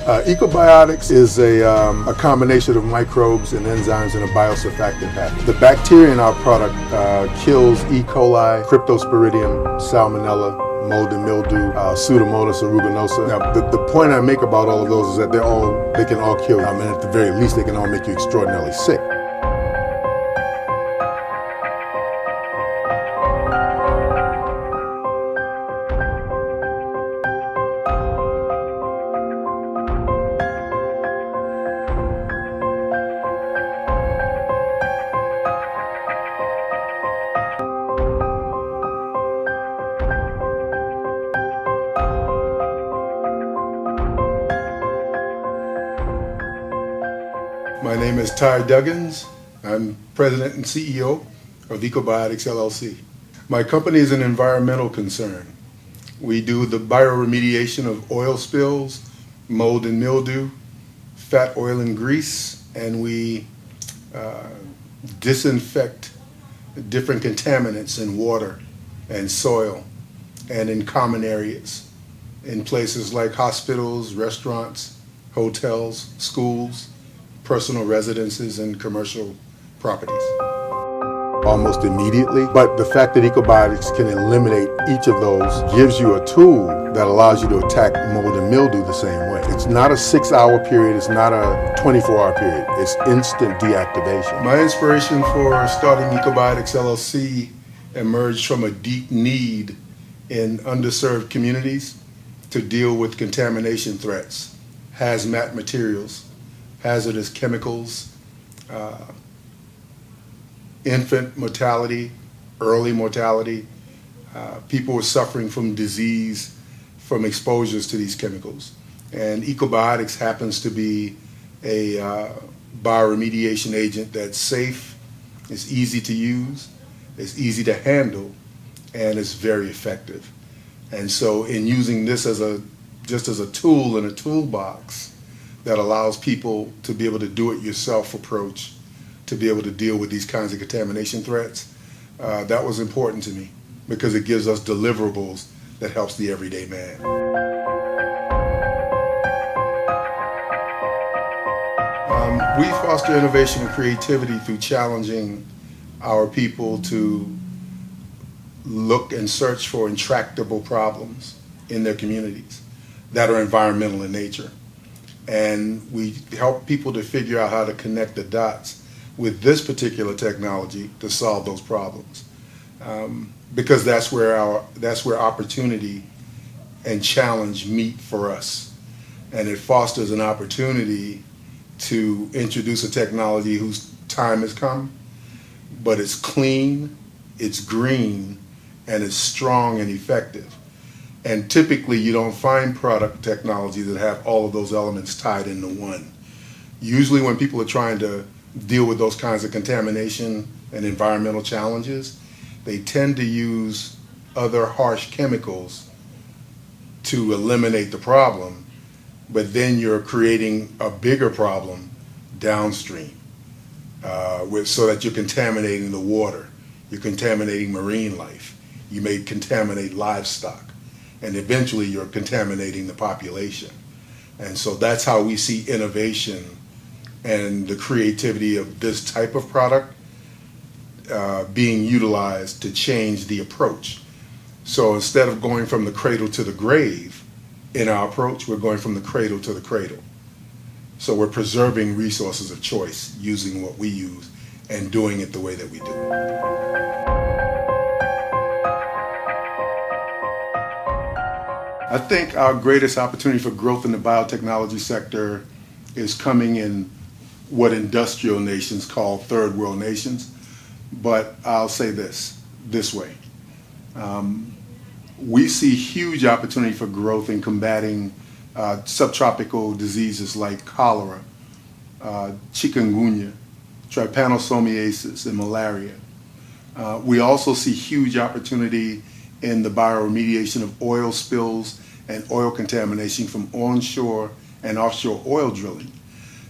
Ecobiotix is a combination of microbes and enzymes in a biosurfactant package. The bacteria in our product kills E. coli, Cryptosporidium, Salmonella, mold and mildew, Pseudomonas aeruginosa. Now, the point I make about all of those is that they can all kill you. And at the very least, they can all make you extraordinarily sick. My name is Tyrone Duggins. I'm President and CEO of Ecobiotix LLC. My company is an environmental concern. We do the bioremediation of oil spills, mold and mildew, fat, oil, and grease, and we disinfect different contaminants in water and soil and in common areas in places like hospitals, restaurants, hotels, schools, personal residences, and commercial properties. Almost immediately, but the fact that Ecobiotix can eliminate each of those gives you a tool that allows you to attack mold and mildew the same way. It's not a 6-hour period, it's not a 24-hour period, it's instant deactivation. My inspiration for starting Ecobiotix LLC emerged from a deep need in underserved communities to deal with contamination threats, hazmat materials, hazardous chemicals, infant mortality, early mortality. People were suffering from disease from exposures to these chemicals. And Ecobiotix happens to be a bioremediation agent that's safe, it's easy to use, it's easy to handle, and it's very effective. And so in using this just as a tool in a toolbox, that allows people to be able to do-it-yourself approach to be able to deal with these kinds of contamination threats. That was important to me because it gives us deliverables that helps the everyday man. We foster innovation and creativity through challenging our people to look and search for intractable problems in their communities that are environmental in nature. And we help people to figure out how to connect the dots with this particular technology to solve those problems, because that's where opportunity and challenge meet for us, and it fosters an opportunity to introduce a technology whose time has come, but it's clean, it's green, and it's strong and effective. And typically you don't find product technology that have all of those elements tied into one. Usually when people are trying to deal with those kinds of contamination and environmental challenges, they tend to use other harsh chemicals to eliminate the problem, but then you're creating a bigger problem downstream so that you're contaminating the water, you're contaminating marine life, you may contaminate livestock, and eventually you're contaminating the population. And so that's how we see innovation and the creativity of this type of product being utilized to change the approach. So instead of going from the cradle to the grave in our approach, we're going from the cradle to the cradle. So we're preserving resources of choice using what we use and doing it the way that we do it. I think our greatest opportunity for growth in the biotechnology sector is coming in what industrial nations call third world nations. But I'll say this way. We see huge opportunity for growth in combating subtropical diseases like cholera, chikungunya, trypanosomiasis, and malaria. We also see huge opportunity in the bioremediation of oil spills and oil contamination from onshore and offshore oil drilling.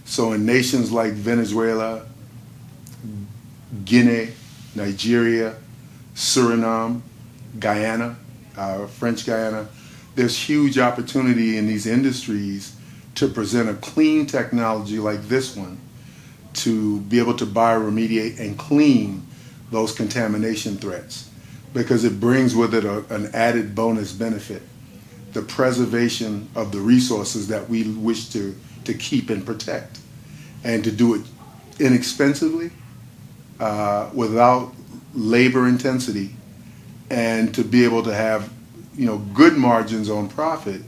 So in nations like Venezuela, Guinea, Nigeria, Suriname, Guyana, French Guyana, there's huge opportunity in these industries to present a clean technology like this one to be able to bioremediate and clean those contamination threats, because it brings with it an added bonus benefit, the preservation of the resources that we wish to keep and protect, and to do it inexpensively, without labor intensity, and to be able to have good margins on profit.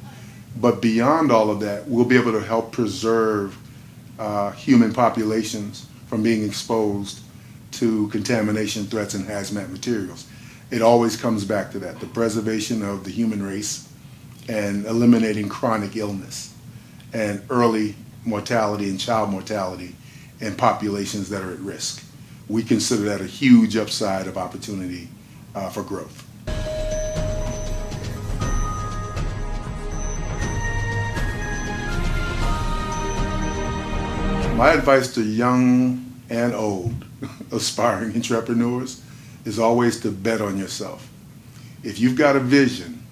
But beyond all of that, we'll be able to help preserve human populations from being exposed to contamination threats and hazmat materials. It always comes back to that, the preservation of the human race and eliminating chronic illness and early mortality and child mortality in populations that are at risk. We consider that a huge upside of opportunity for growth. My advice to young and old aspiring entrepreneurs is always to bet on yourself. If you've got a vision,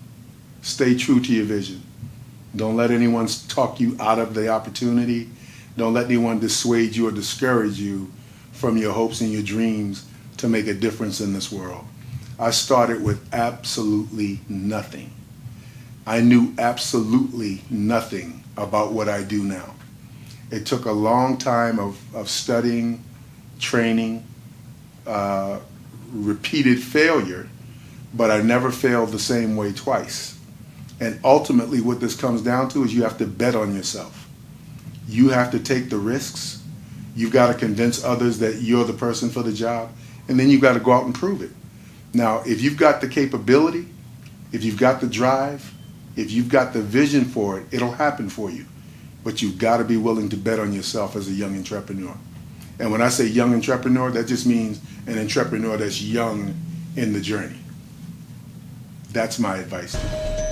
stay true to your vision. Don't let anyone talk you out of the opportunity. Don't let anyone dissuade you or discourage you from your hopes and your dreams to make a difference in this world. I started with absolutely nothing. I knew absolutely nothing about what I do now. It took a long time of studying, training, repeated failure, but I never failed the same way twice. And ultimately what this comes down to is you have to bet on yourself. You have to take the risks. You've got to convince others that you're the person for the job, and then you've got to go out and prove it. Now, if you've got the capability, if you've got the drive, if you've got the vision for it, it'll happen for you. But you've got to be willing to bet on yourself as a young entrepreneur. And when I say young entrepreneur, that just means an entrepreneur that's young in the journey. That's my advice to you.